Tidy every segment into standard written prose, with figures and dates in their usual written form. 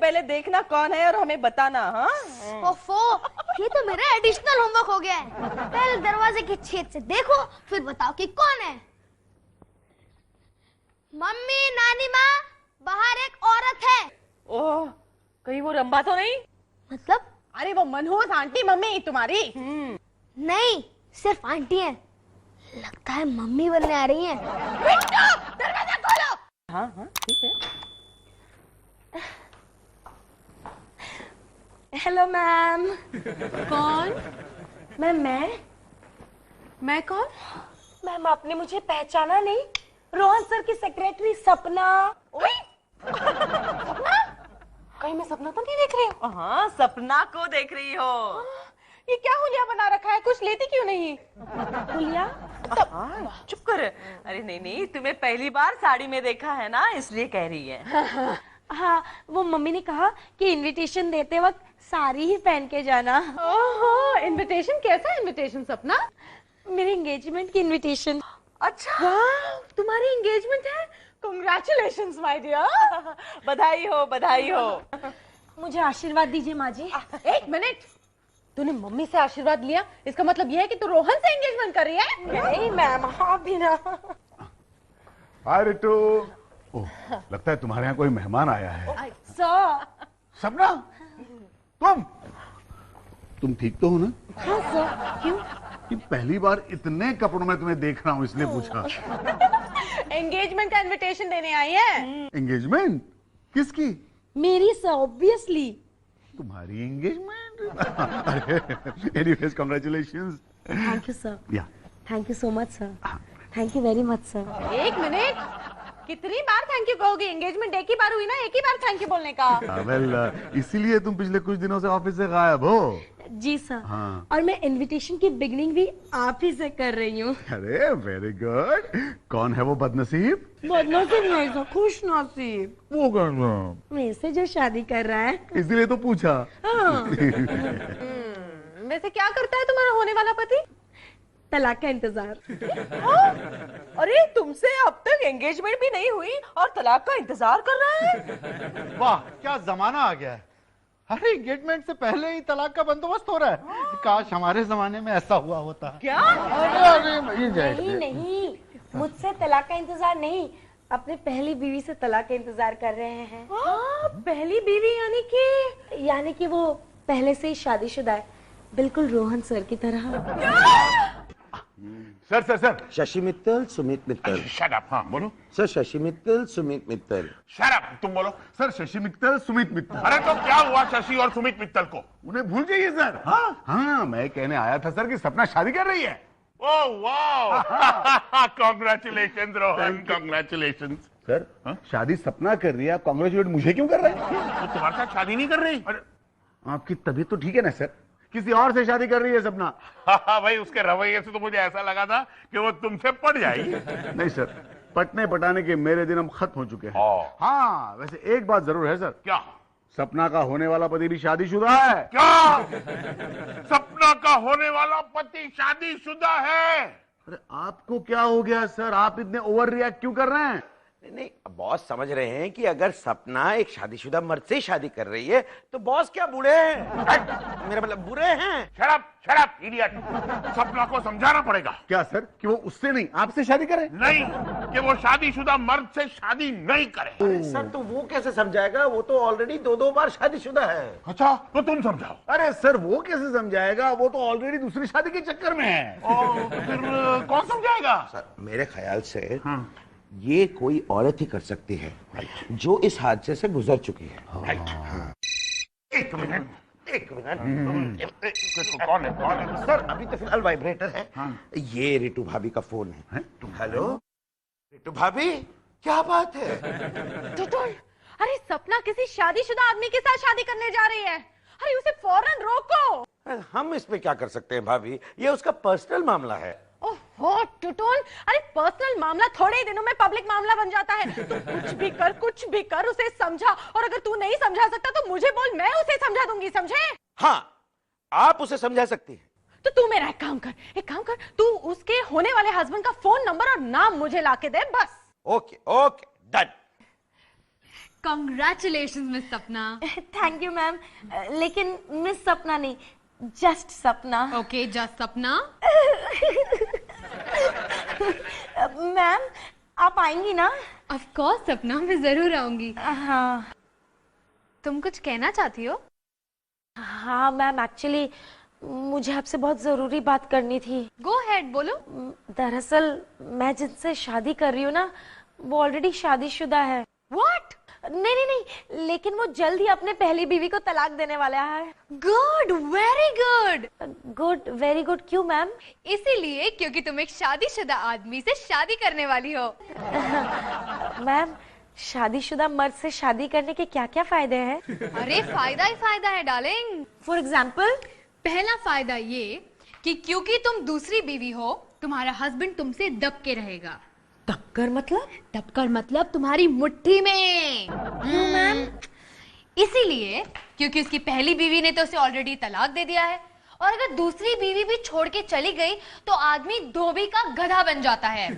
पहले देखना कौन है और हमें बताना। हाँ ओफो, ये तो मेरा एडिशनल होमवर्क हो गया है। पहले दरवाजे के छेद से देखो, फिर बताओ कि कौन है। मम्मी, नानी माँ, बाहर एक औरत है। ओह, कहीं वो रंबा तो नहीं? मतलब? अरे वो मनहूस आंटी मम्मी तुम्हारी। नहीं, सिर्फ आंटी है। लगता है मम्मी बनने आ रही हैं। दरवाजा खोलो। हाँ हाँ ठीक है। Hello ma'am. कौन? मैं कौन? मैम आपने मुझे पहचाना नहीं? रोहन सर की सेक्रेटरी सपना। ओए सपना, कहीं मैं सपना तो नहीं देख रही हूँ? हाँ, सपना को देख रही हो। ये क्या हुलिया बना रखा है, कुछ लेती क्यों नहीं? हुलिया? चुप कर। अरे नहीं नहीं, तुम्हें पहली बार साड़ी में देखा है ना, इसलिए कह रही है। हाँ, वो मम्मी ने कहा कि इनविटेशन देते वक्त साड़ी ही पहन के जाना। ओहो, इनविटेशन? कैसा इनविटेशन सपना? मेरी एंगेजमेंट की इनविटेशन। अच्छा, वाह, तुम्हारी एंगेजमेंट है? Congratulations my dear. बधाई हो, बधाई हो। मुझे आशीर्वाद दीजिए माँ जी। एक मिनट, तूने मम्मी से आशीर्वाद लिया, इसका मतलब यह है कि तू रोहन से एंगेजमेंट कर रही है? नहीं मैम, हाँ भी ना। हाय रितु। ओह, लगता है तुम्हारे यहाँ कोई मेहमान आया है। सर। सपना, तुम ठीक तो हो ना? हाँ सर, क्यों? कि पहली बार इतने कपड़ों में तुम्हें देख रहा हूँ, इसलिए पूछा। एंगेजमेंट का इनविटेशन देने आई है। एंगेजमेंट? किसकी? मेरी सर, ऑब्वियसली। तुम्हारी engagement? Anyways, congratulations. Thank you sir. Yeah, thank you so much sir. Thank you very much sir. एक मिनट, कितनी बार थैंक यू कहोगे? एंगेजमेंट एक ही बार हुई ना, एक ही बार थैंक यू बोलने का। वेल, इसीलिए तुम पिछले कुछ दिनों से ऑफिस से गायब हो। जी सर। हाँ। और मैं इनविटेशन की बिगनिंग भी आप ही से कर रही हूँ। अरे वेरी गुड। कौन है वो बदनसीब? बदनसीब नहीं सर, खुश नसीब। वो करना मेरे से जो शादी कर रहा है। इसलिए तो पूछा। हाँ। वैसे क्या करता है तुम्हारा होने वाला पति? तलाक का इंतजार। अरे तुमसे अब तक एंगेजमेंट भी नहीं हुई और तलाक का इंतजार कर रहा है? वाह, क्या जमाना आ गया है। अरे एंगेजमेंट से पहले ही तलाक का बंदोबस्त हो रहा है। काश हमारे जमाने में ऐसा हुआ होता। क्या? नहीं नहीं, मुझसे तलाक का इंतजार नहीं, अपने पहली बीवी से तलाक का इंतजार कर रहे हैं। पहली बीवी यानी कि वो पहले से ही शादीशुदा है, बिल्कुल रोहन सर की तरह। Sir sir sir. Shashi Mittal, Sumit Mittal. Shut up. हाँ बोलो। Sir Shashi Mittal, Sumit Mittal. Shut up, तुम बोलो। सर शशि मित्तल, सुमित मित्तल। अरे तो क्या हुआ शशि और सुमित मित्तल को? उन्हें भूल जाइए सर। हाँ हाँ, मैं कहने आया था सर कि सपना शादी कर रही है। ओह वाह, कांग्रेचुलेशंस रोहन, कांग्रेचुलेशंस। सर शादी सपना कर रही है, आप कांग्रेचुलेट मुझे क्यों कर रहे हैं? वो तुम्हारे साथ शादी नहीं कर रही? अरे आपकी तबीयत तो ठीक है ना सर? किसी और से शादी कर रही है सपना? हाँ भाई, उसके रवैये से तो मुझे ऐसा लगा था कि वो तुमसे पट जाएगी। नहीं सर, पटने पटाने के मेरे दिन अब खत्म हो चुके हैं। हाँ वैसे एक बात जरूर है सर। क्या? सपना का होने वाला पति भी शादीशुदा है। क्या? सपना का होने वाला पति शादीशुदा है? अरे आपको क्या हो गया सर, आप इतने ओवर रिएक्ट क्यों कर रहे हैं? नहीं, बॉस समझ रहे हैं कि अगर सपना एक शादीशुदा मर्द से शादी कर रही है तो बॉस क्या बूढ़े हैं? मेरा मतलब बुरे हैं। शराब इडियट। सपना को समझाना पड़ेगा। क्या सर कि वो उससे नहीं आपसे शादी करे? नहीं, कि वो शादीशुदा मर्द से शादी नहीं करे। अरे सर, तो वो कैसे समझाएगा? वो तो ऑलरेडी दो बार शादीशुदा है। अच्छा, तो तुम समझाओ। अरे सर वो कैसे समझाएगा, वो तो ऑलरेडी दूसरी शादी के चक्कर में है। तो फिर कौन समझाएगा? सर मेरे ख्याल से ये कोई औरत ही कर सकती है जो इस हादसे से गुजर चुकी है। एक मिनट। कौन है? सर अभी तो फिलहाल वाइब्रेटर है। ये रितु भाभी का फोन है। हेलो रितु भाभी, क्या बात है? टुटुल, अरे सपना किसी शादीशुदा आदमी के साथ शादी करने जा रही है। अरे उसे फौरन रोको। हम इस पे क्या कर सकते हैं भाभी, ये उसका पर्सनल मामला है। ओहो टुटुल, अरे पर्सनल मामला थोड़े ही दिनों में पब्लिक मामला बन जाता है। तू कुछ भी कर उसे समझा, और अगर तू नहीं समझा सकता तो मुझे बोल, मैं उसे समझा दूंगी, समझे? हाँ, आप उसे समझा सकती हैं। तो तू मेरा एक काम कर, तू उसके होने वाले हस्बैंड का फोन नंबर और नाम मुझे लाके दे, बस। Okay, done. Congratulations, Miss Sapna. Thank you ma'am, लेकिन मिस सपना नहीं, जस्ट सपना। Okay, just Sapna. मैम आप आएंगी ना? Of course, Sapna, मैं जरूर आऊंगी। हाँ तुम कुछ कहना चाहती हो? हाँ मैम, एक्चुअली मुझे आपसे बहुत जरूरी बात करनी थी। Go ahead, बोलो। दरअसल मैं जिनसे शादी कर रही हूँ ना, वो ऑलरेडी शादीशुदा है। What? नहीं नहीं नहीं, लेकिन वो जल्द ही अपने पहली बीवी को तलाक देने वाला है। Good, very good. Good, very good. क्यों मैम? इसीलिए क्योंकि तुम एक शादीशुदा आदमी से शादी करने वाली हो। मैम शादीशुदा मर्द से शादी करने के क्या क्या फायदे हैं? अरे फायदा ही फायदा है डार्लिंग। For example? पहला फायदा ये कि क्योंकि तुम दूसरी बीवी हो, तुम्हारा हस्बैंड तुमसे दब के रहेगा। दबकर मतलब? दबकर मतलब तुम्हारी मुट्ठी में। क्यों मैम? इसीलिए क्योंकि उसकी पहली बीवी ने तो उसे ऑलरेडी तलाक दे दिया है, और अगर दूसरी बीवी भी छोड़ के चली गई तो आदमी धोबी का गधा बन जाता है।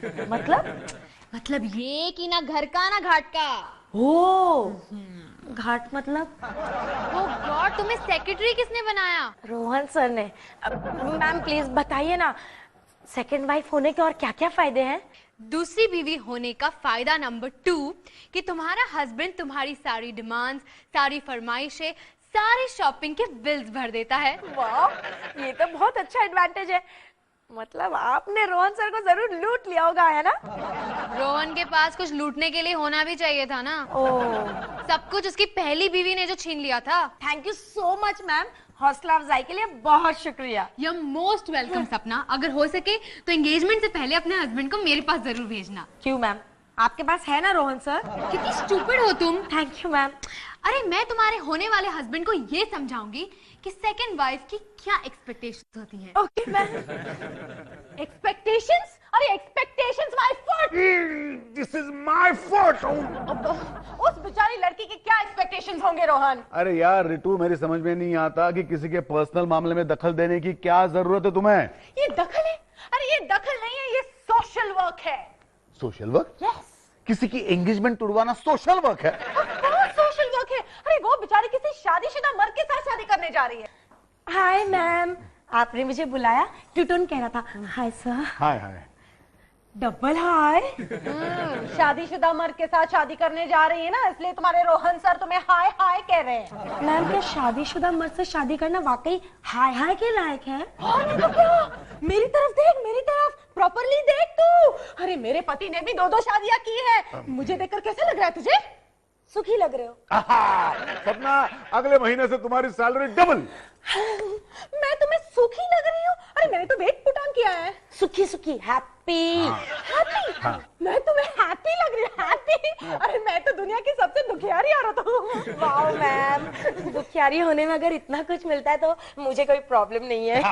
मतलब ये कि ना घर का ना घाट का। ओ घाट मतलब? ओ गॉड, तुम्हें सेक्रेटरी किसने बनाया? रोहन सर ने। मैम प्लीज बताइए ना, सेकंड वाइफ होने के और क्या क्या फायदे हैं? दूसरी बीवी होने का फायदा नंबर 2 कि तुम्हारा हस्बैंड तुम्हारी सारी डिमांड्स, सारी फरमाइशें, सारी शॉपिंग के बिल्स भर देता है। वाह, ये तो बहुत अच्छा एडवांटेज है। मतलब आपने रोहन सर को जरूर लूट लिया होगा, है ना? रोहन के पास कुछ लूटने के लिए होना भी चाहिए था ना। सब कुछ उसकी पहली बीवी ने जो छीन लिया था। Thank you so much ma'am, हौसला अफजाई के लिए बहुत शुक्रिया। यू मोस्ट वेलकम सपना। अगर हो सके तो एंगेजमेंट से पहले अपने हस्बैंड को मेरे पास जरूर भेजना। क्यों मैम, आपके पास है ना रोहन सर? कितनी स्टूपिड हो तुम। Thank you ma'am. अरे मैं तुम्हारे होने वाले हस्बैंड को ये समझाऊंगी कि सेकंड वाइफ की क्या एक्सपेक्टेशंस होती हैं। Okay ma'am. एक्सपेक्टेशंस? अरे expectations my fault. This is my fault. उस बेचारी लड़की के क्या एक्सपेक्टेशंस होंगे रोहन? अरे यार रितु, मेरी समझ में नहीं आता कि किसी के पर्सनल मामले में दखल देने की क्या जरूरत है तुम्हें? ये दखल है? अरे ये दखल नहीं है, ये सोशल वर्क है। Social work? यस। किसी की एंगेजमेंट तुड़वाना सोशल वर्क है? बहुत सोशल वर्क है। अरे वो बेचारी किसी शादीशुदा मर्द के साथ शादी करने जा रही है। हाय मैम, आपने मुझे बुलाया? ट्यूटोन कह रहा था हाय सर। हाय हाय। डबल हाय। शादीशुदा मर्द के साथ शादी करने जा रही है ना, इसलिए तुम्हारे रोहन सर तुम्हें हाय हाय कह रहे हैं। मैम क्या शादीशुदा मर्द से शादी करना वाकई हाय हाय के लायक है? नहीं तो क्या? मेरी तरफ देख, मेरी तरफ प्रॉपरली देख तू। अरे मेरे पति ने भी 2-2 शादियां की है। मुझे देखकर कैसा लग रहा है तुझे? सुखी लग रहे हो। सपना, अगले महीने से तुम्हारी सैलरी डबल। मैं तुम्हें सुखी लग रही हूँ? अरे मैंने तो वेट पुट ऑन किया है। सुखी सुखी, हैप्पी। हैप्पी? मैं तुम्हें हैप्पी लग रही हूँ? हैप्पी? अरे मैं तो दुनिया की सबसे दुखियारी औरत हूँ। वाओ मैम, दुखियारी होने में अगर इतना कुछ मिलता है तो मुझे कोई प्रॉब्लम नहीं है।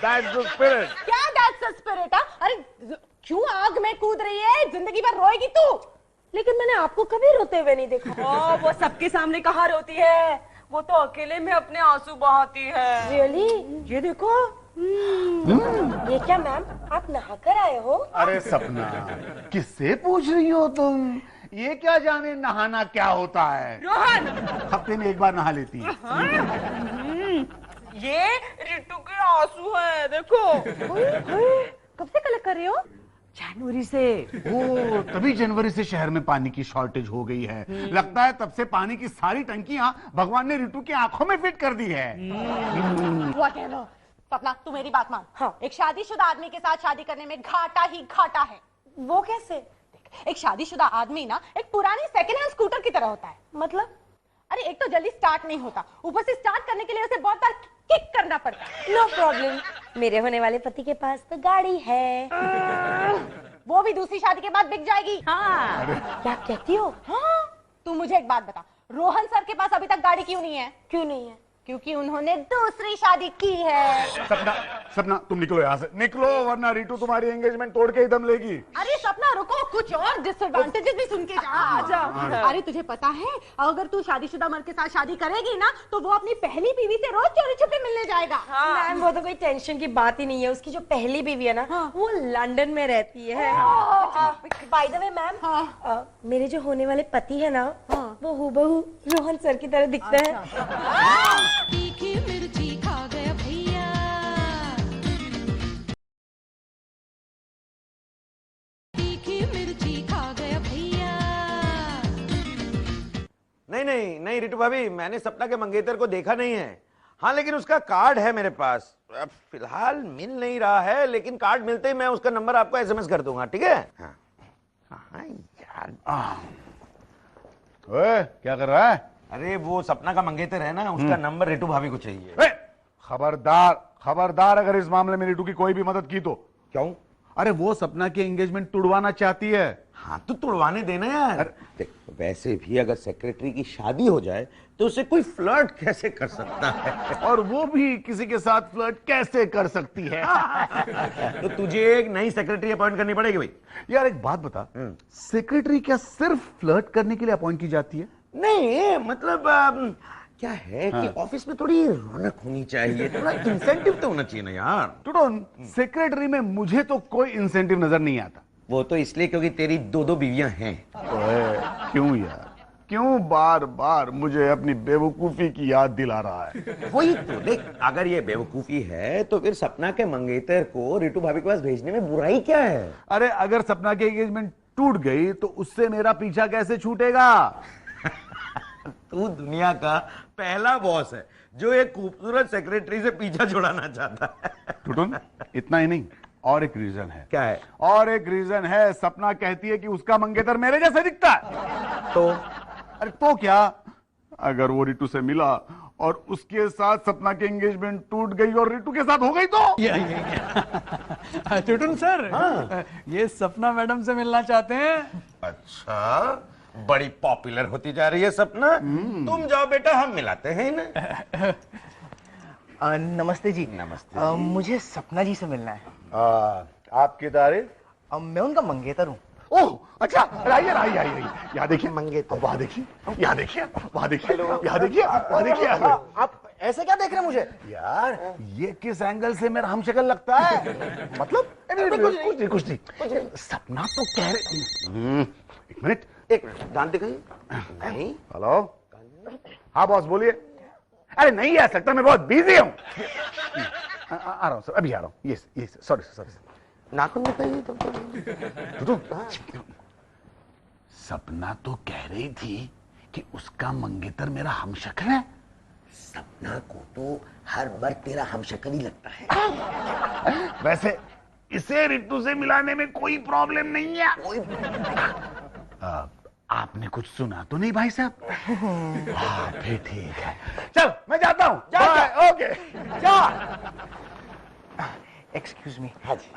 That's the spirit. क्या that's the spirit? अरे क्यों आग में कूद रही है? जिंदगी भर रोएगी तू। लेकिन मैंने आपको कभी रोते हुए नहीं देखा। वो सबके सामने कहाँ रोती है, वो तो अकेले में अपने आंसू बहाती है। रियली? ये देखो। ये क्या मैम, आप नहाकर आए हो? अरे सपना, किससे पूछ रही हो तुम? ये क्या जाने नहाना क्या होता है। रोहन, हफ्ते में एक बार नहा लेती है। ये रितु के आंसू है, देखो। कब से कलेक्ट कर रही हो? जनवरी से। ओ, तभी जनवरी से शहर में पानी की शॉर्टेज हो गई है। लगता है तब से पानी की सारी टंकियां भगवान ने रितु की आंखों में फिट कर दी है। Whatever. सपना तू मेरी बात मान। हाँ। एक शादीशुदा आदमी के साथ शादी करने में घाटा ही घाटा है। वो कैसे? एक शादीशुदा आदमी ना एक पुरानी सेकंड हैंड स्कूटर की तरह होता है। मतलब? अरे एक तो जल्दी स्टार्ट नहीं होता, ऊपर से स्टार्ट करने के लिए उसे बहुत बार किक करना पड़ता है। नो प्रॉब्लम, मेरे होने वाले पति के पास तो गाड़ी है। वो भी दूसरी शादी के बाद बिक जाएगी। हाँ। क्या कहती हो? हाँ, तू मुझे एक बात बता, रोहन सर के पास अभी तक गाड़ी क्यों नहीं है? क्यों नहीं है? क्योंकि उन्होंने दूसरी शादी की है। सपना, सपना तुम निकलो यहाँ से, निकलो, वरना रीटू तुम्हारी एंगेजमेंट तोड़ के ही दम लेगी। अरे सपना रुको, कुछ और डिसएडवांटेजेस भी सुन के जा। आजा। अरे तुझे पता है अगर तू शादीशुदा मर्द के साथ शादी करेगी ना तो वो अपनी पहली बीवी से रोज चोरी छुपे मिलने जाएगा। मैम वो तो कोई टेंशन की बात ही नहीं है। उसकी जो पहली बीवी है ना वो लंदन में रहती है। बाय द वे मैम, मेरे जो होने वाले पति है ना वो हूबहू रोहन सर की तरह दिखते हैं। तीखी मिर्ची खा गया भैया, तीखी मिर्ची खा गया भैया। नहीं नहीं नहीं रितु भाभी, मैंने सपना के मंगेतर को देखा नहीं है। हाँ लेकिन उसका कार्ड है मेरे पास। अब फिलहाल मिल नहीं रहा है, लेकिन कार्ड मिलते ही मैं उसका नंबर आपको एसएमएस कर दूंगा, ठीक है? हाँ हाँ यार, ओए, क्या कर रहा है? अरे वो सपना का मंगेतर है ना, उसका नंबर रितु भाभी को चाहिए। खबरदार, खबरदार, अगर इस मामले में रीटू की कोई भी मदद की तो। क्यों? अरे वो सपना की एंगेजमेंट तुड़वाना चाहती है। हाँ तो तुड़वाने देना यार। देख वैसे भी अगर सेक्रेटरी की शादी हो जाए तो उसे कोई फ्लर्ट कैसे कर सकता है? और वो भी किसी के साथ फ्लर्ट कैसे कर सकती है? तो तुझे एक नई सेक्रेटरी अपॉइंट करनी पड़ेगी भाई। यार एक बात बता, सेक्रेटरी क्या सिर्फ फ्लर्ट करने के लिए अपॉइंट की जाती है? नहीं मतलब क्या है कि ऑफिस में थोड़ी रौनक होनी चाहिए, थोड़ा इंसेंटिव तो होना चाहिए ना यार। टुटुन, सेक्रेटरी में मुझे तो कोई इंसेंटिव नजर नहीं आता। वो तो इसलिए क्योंकि तेरी दो दो बीवियां हैं। क्यों यार, क्यों बार बार मुझे अपनी बेवकूफी की याद दिला रहा है? वही तो देख, अगर ये बेवकूफी है तो फिर सपना के मंगेतर को रितु भाभी के पास भेजने में बुराई क्या है? अरे अगर सपना की एंगेजमेंट टूट गई तो उससे मेरा पीछा कैसे छूटेगा? तू दुनिया का पहला बॉस है जो एक खूबसूरत सेक्रेटरी से पीछा छुड़ाना चाहता है। टुटुन, इतना ही नहीं, और एक रीजन है। क्या है? और एक रीजन है, सपना कहती है कि उसका मंगेतर मेरे जैसे दिखता है। तो अरे तो क्या, अगर वो रितु से मिला और उसके साथ सपना की एंगेजमेंट टूट गई और रितु के साथ हो गई तो? टुटुन सर, ये सपना मैडम से मिलना चाहते हैं। अच्छा, बड़ी पॉपुलर होती जा रही है सपना। तुम जाओ बेटा, हम मिलाते हैं इन्हें। नमस्ते जी। नमस्ते। मुझे सपना जी से मिलना है। आपकी तारीफ? मैं उनका मंगेतर हूँ। ओह अच्छा, आइए आइए आइए, यहाँ देखिए मंगेतर, वहाँ देखिए, यहाँ देखिए, वहाँ देखिए, यहाँ देखिए, वहाँ देखिए। आप ऐसे क्या देख रहे हैं मुझे? यार ये किस एंगल से मेरा हम शक्ल लगता है? मतलब कुछ नहीं। सपना तो कह रहे। एक मिनट, दांत दिखाइए। नहीं। हेलो, हाँ बॉस बोलिए। अरे नहीं आ सकता, मैं बहुत बिजी हूँ। आ रहा हूँ सर, अभी आ रहा हूँ। ये सॉरी। नाखून दिखाइए तो। सपना तो कह रही थी कि उसका मंगेतर मेरा हमशक्ल है। सपना को तो हर बार तेरा हमशक्ल ही लगता है। वैसे इसे रितु से मिलाने में कोई प्रॉब्लम नहीं है। आपने कुछ सुना तो नहीं भाई साहब? हाँ फिर ठीक है, चल मैं जाता हूँ। ओके जा। Excuse me. हाँ जी।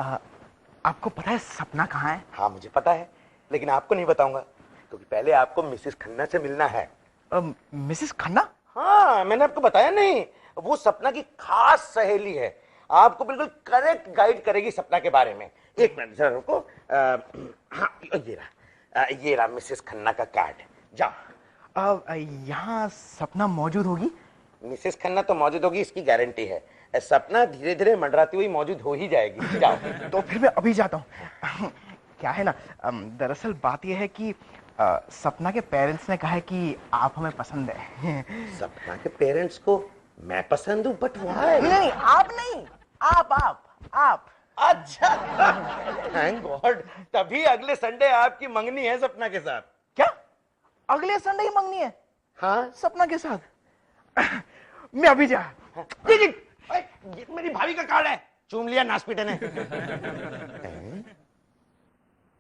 आपको पता है सपना कहाँ है? हाँ मुझे पता है, लेकिन आपको नहीं बताऊंगा क्योंकि पहले आपको मिसेस खन्ना से मिलना है। मिसेस खन्ना? हाँ मैंने आपको बताया नहीं, वो सपना की खास सहेली है। आपको बिल्कुल करेक्ट गाइड करेगी सपना के बारे में। एक मिनट जरा रुको। हाँ ये रहा मिसेस खन्ना का कार्ड। जाओ। यहाँ सपना मौजूद होगी? मिसेस खन्ना तो मौजूद होगी, इसकी गारंटी है। सपना धीरे धीरे मंडराती हुई मौजूद हो ही जाएगी। जाओ। तो फिर मैं अभी जाता हूँ। क्या है ना, दरअसल बात यह है कि सपना के पेरेंट्स ने कहा है कि आप हमें पसंद है। सपना के पेरेंट्स को मैं पसंद हूँ, बट व्हाई? नहीं आप नहीं, आप। अच्छा, थैंक गॉड। तभी अगले संडे आपकी मंगनी है सपना के साथ। क्या अगले संडे ही मंगनी है? हाँ सपना के साथ। मैं अभी जा। ये मेरी भाभी का कार्ड है, चूम लिया नासपीटे ने।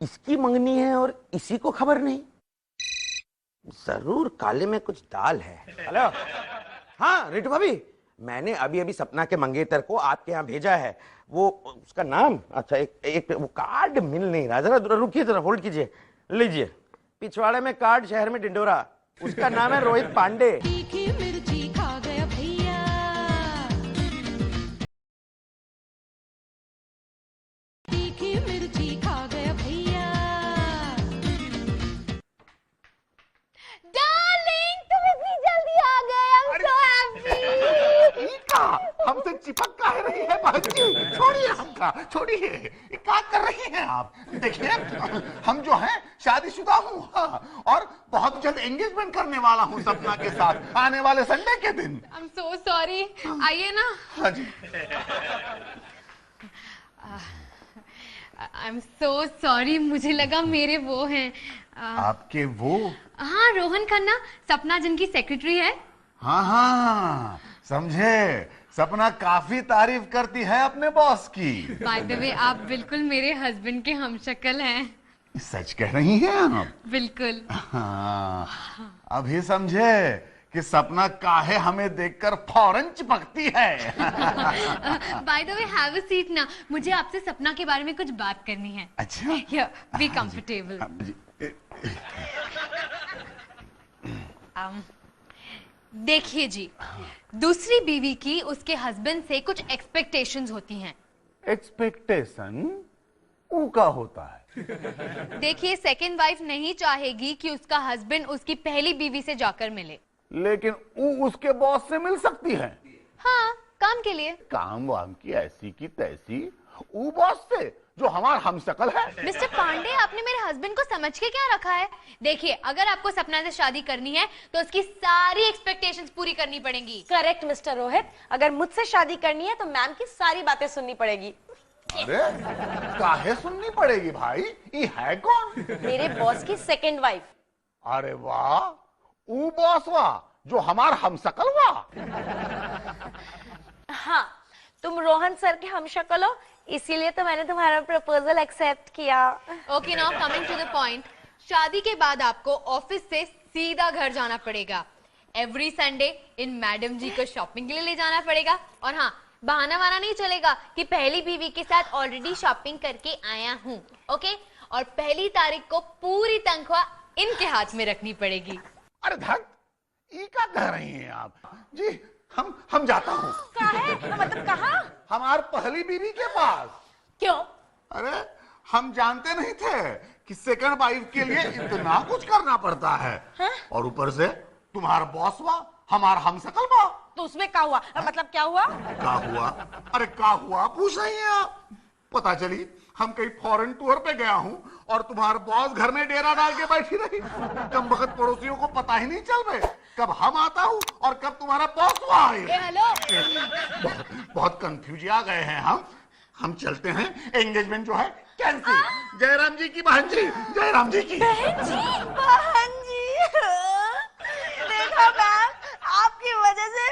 इसकी मंगनी है और इसी को खबर नहीं। जरूर काले में कुछ दाल है। हेलो, हाँ रितु भाभी, मैंने अभी अभी सपना के मंगेतर को आपके यहाँ भेजा है। वो उसका नाम, अच्छा एक वो कार्ड मिल नहीं रहा, जरा रुकिए, जरा होल्ड कीजिए। लीजिए, पिछवाड़े में कार्ड, शहर में डिंडोरा। उसका नाम है रोहित पांडे। तीखी मिर्ची खा गया भैया। चिपक का रही है बहन, छोड़िए हमका, छोड़िए। क्या कर रही हैं आप? देखिए हम जो हैं शादीशुदा हूँ, हाँ, और बहुत जल्द एंगेजमेंट करने वाला हूँ सपना के साथ, आने वाले संडे के दिन। I'm so sorry. आइए ना। हाँ जी। I'm so sorry. मुझे लगा मेरे वो हैं। आपके वो? हाँ, रोहन खन्ना, सपना जिनकी सेक्रेटरी है। हाँ हाँ, समझे। सपना काफी तारीफ करती है अपने बॉस की। By the way, आप बिल्कुल मेरे हस्बैंड के हमशक्ल हैं। सच कह रही हैं आप? बिल्कुल। हाँ, अभी समझे कि सपना काहे हमें देखकर फौरन चिपकती है। By the way, have a seat ना। मुझे आपसे सपना के बारे में कुछ बात करनी है। अच्छा। Here, be comfortable। देखिए जी, दूसरी बीवी की उसके हस्बैंड से कुछ एक्सपेक्टेशंस होती हैं। एक्सपेक्टेशन वो का होता है? देखिए, सेकंड वाइफ नहीं चाहेगी कि उसका हस्बैंड उसकी पहली बीवी से जाकर मिले। लेकिन वो उसके बॉस से मिल सकती है। हाँ, काम के लिए। काम वाम की ऐसी की तैसी, वो बॉस से जो हमारा हमशक्ल है। मिस्टर पांडे, आपने मेरे हस्बैंड को समझ के क्या रखा है? देखिए, अगर आपको सपना से शादी करनी है तो उसकी सारी एक्सपेक्टेशंस पूरी करनी पड़ेंगी। करेक्ट मिस्टर रोहित, अगर मुझसे शादी करनी है तो मैम की सारी बातें सुननी पड़ेगी। अरे काहे सुननी पड़ेगी भाई? ये है कौन? मेरे बॉस की सेकंड वाइफ। अरे वाह, वो बॉस वाह जो हमारा हमशक्ल वाह। हाँ, तुम रोहन सर के हमशक्ल हो, इसीलिए तो मैंने तुम्हारा प्रपोजल एक्सेप्ट किया। Okay, now coming to the point. शादी के बाद आपको ऑफिस से सीधा घर जाना पड़ेगा। एवरी संडे इन मैडम जी को शॉपिंग के लिए ले जाना पड़ेगा। और हाँ, बहाना वाना नहीं चलेगा कि पहली बीवी के साथ ऑलरेडी शॉपिंग करके आया हूँ। ओके, और पहली तारीख को पूरी तनख्वाह इनके हाथ में रखनी पड़ेगी। अरे धक, ये क्या कह रही हैं आप? जी हम जाता हूँ। मतलब कहाँ? हमारी पहली बीवी के पास। क्यों? अरे हम जानते नहीं थे कि सेकंड वाइफ के लिए इतना कुछ करना पड़ता है। और ऊपर से तुम्हारा बॉस हुआ, हमारा हमशक्ल हुआ। तो उसमें क्या हुआ? मतलब क्या हुआ? क्या हुआ? अरे क्या हुआ पूछ रही हैं आप? पता चली हम कहीं फॉरेन टूर पे गया हूँ और तुम्हारा बॉस घर में डेरा डाल के बैठी रही। कम वक्त पड़ोसियों को पता ही नहीं चल रहे कब हम आता हूँ और कब तुम्हारा बॉस हुआ है। हेलो, बहुत कंफ्यूज आ गए हैं हम चलते हैं। एंगेजमेंट जो है कैंसिल। जयराम जी की बहन जी, जयराम जी की बहन जी। देखा मैम, आपकी वजह से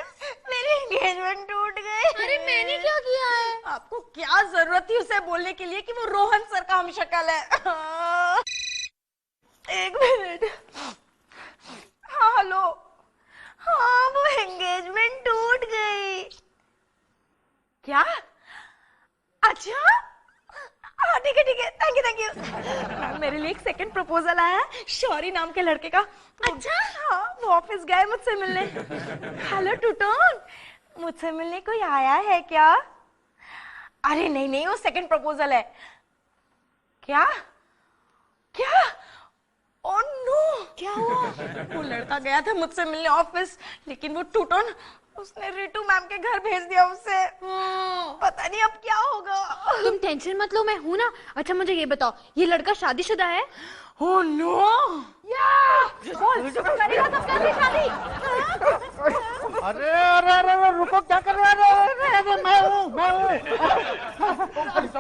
मेरी एंगेजमेंट टूट गई। अरे मैंने क्या किया है? आपको क्या जरूरत थी उसे बोलने के लिए कि वो रोहन सर का हमशक्ल है? एक मिनट। हाँ हेलो। हाँ, वो एंगेजमेंट टूट गई। क्या? अच्छा, हाँ ठीक है, थैंक यू। मेरे लिए एक सेकंड प्रपोजल आया है शौरी नाम के लड़के का। अच्छा? हाँ, वो ऑफिस गए मुझसे मिलने। हेलो टूटोन, मुझसे मिलने कोई आया है क्या? अरे नहीं, वो सेकंड प्रपोजल है। क्या? ओह नो, क्या हुआ? वो लड़का गया था मुझसे मिलने ऑफिस, लेकिन वो टूटोन उसने रितु मैम के घर भेज दिया उसे। पता नहीं अब क्या होगा। तुम टेंशन मत लो, मैं हूं ना। अच्छा मुझे ये बताओ, ये लड़का शादीशुदा है? ओह नो, करेगा तब कैसे शादी? अरे रुको, क्या कर रहे हो? मैं हूँ।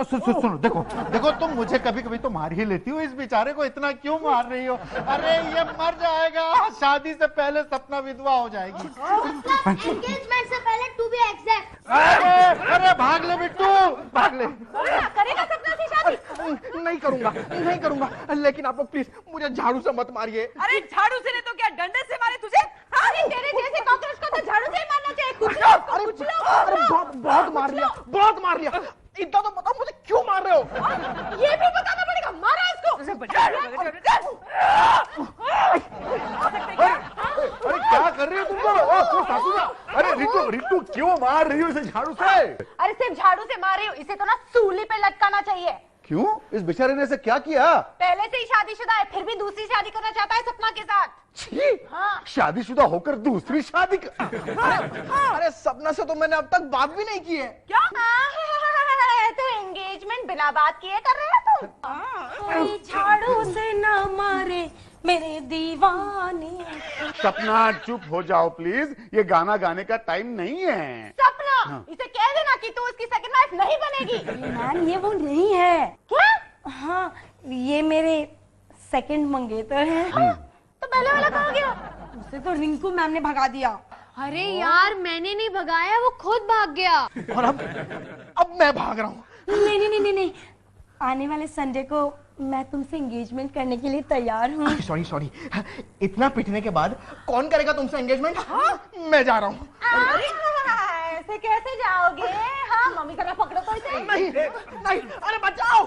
सुनो, देखो तुम मुझे कभी कभी तो मार ही लेती हो, इस बेचारे को इतना क्यों मार रही हो? अरे ये मर जाएगा, शादी से पहले सपना विधवा हो जाएगी। एंगेजमेंट से पहले टू बी एग्जैक्ट। अरे भाग ले बिट्टू, भाग ले। करेगा सपना से शादी? नहीं करूंगा, लेकिन आप लोग प्लीज मुझे झाड़ू से मत मारिए। अरे झाड़ू से नहीं तो क्या डंडे से मारे तुझे? अरे तेरे जैसे कॉकरोच को तो झाड़ू से ही मारना चाहिए। कुछ लो। बहुत मार लिया। इतना तो बताओ मुझे क्यों मार रहे हो? ये भी बताना पड़ेगा, मारा इसको। अरे क्या कर रही हो तुम लोग? अरे रितु क्यों मार रही हो इसे झाड़ू से? अरे सिर्फ झाड़ू से मार रही हो, इसे तो ना सूली पे लटकाना चाहिए। क्यों? इस बेचारे ने ऐसे क्या किया? पहले से ही शादीशुदा है, फिर भी दूसरी शादी करना चाहता है सपना के साथ। छी, शादीशुदा होकर दूसरी शादी अरे सपना से तो मैंने अब तक बात भी नहीं की है। क्या? तो एंगेजमेंट बिना बात किए कर रहे हो तुम? कोई झाड़ू से ना मारे मेरे दीवाने। सपना चुप हो जाओ प्लीज, ये गाना गाने का टाइम नहीं है। सपना, इसे कह देना कि तू उसकी सेकंड वाइफ नहीं बनेगी। मैम ये वो नहीं है। क्या? हाँ ये मेरे सेकंड मंगेतर हैं। तो पहले वाला कहाँ गया? उसे तो रिंकू मैम ने भगा दिया। अरे यार मैंने नहीं भगाया, वो खुद भाग गया। और अब मैं भाग रहा हूँ। नहीं नहीं नहीं नहीं नहीं, आने वाले संडे को मैं तुमसे एंगेजमेंट करने के लिए तैयार हूँ। सॉरी सॉरी, इतना पिटने के बाद कौन करेगा तुमसे एंगेजमेंट? मैं जा रहा हूँ। ऐसे कैसे जाओगे? हाँ मम्मी जरा पकड़ो तो इसे। नहीं नहीं, अरे बचाओ,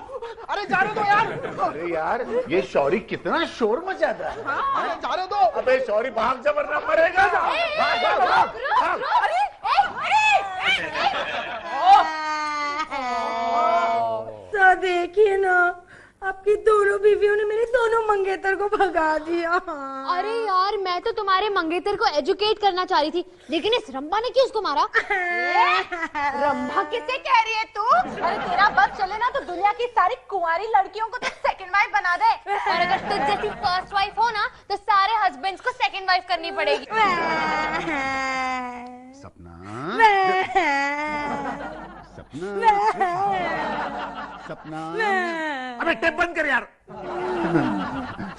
अरे जाने दो यार। अरे यार ये शौरी कितना शोर मचाता है। अरे जाने दो। अबे शौरी भाग, जा वरना मरेगा। भाग, भाग, भाग, भाग। तो देखिए ना, आपकी दोनों बीवियों ने मेरे दोनों मंगेतर को भगा दिया। अरे यार मैं तो तुम्हारे मंगेतर को एजुकेट करना चाह रही थी, लेकिन इस रंभा ने क्यों उसको मारा? रंभा किसे कह रही है तू? अरे तेरा बस चले ना तो दुनिया की सारी कुंवारी लड़कियों को तो सेकंड वाइफ बना दे। और अगर तुझ जैसी फर्स्ट वाइफ हो ना तो सारे हस्बैंड्स को सेकंड वाइफ करनी पड़ेगी। सपना सपना अबे टेप बंद कर यार।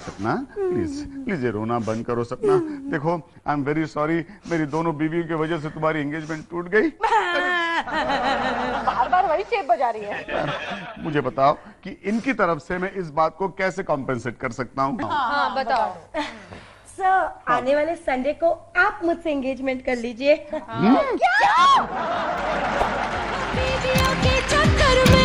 सपना प्लीज प्लीज ये रोना बंद करो। सपना देखो, आई एम वेरी सॉरी, मेरी दोनों बीवियों की वजह से तुम्हारी एंगेजमेंट टूट गई। बार बार वही चेप बजा रही है। मुझे बताओ कि इनकी तरफ से मैं इस बात को कैसे कॉम्पेंसेट कर सकता हूँ? हाँ बताओ। सर आने वाले संडे को आप मुझसे एंगेजमेंट कर लीजिए। बीवियों के चक्कर में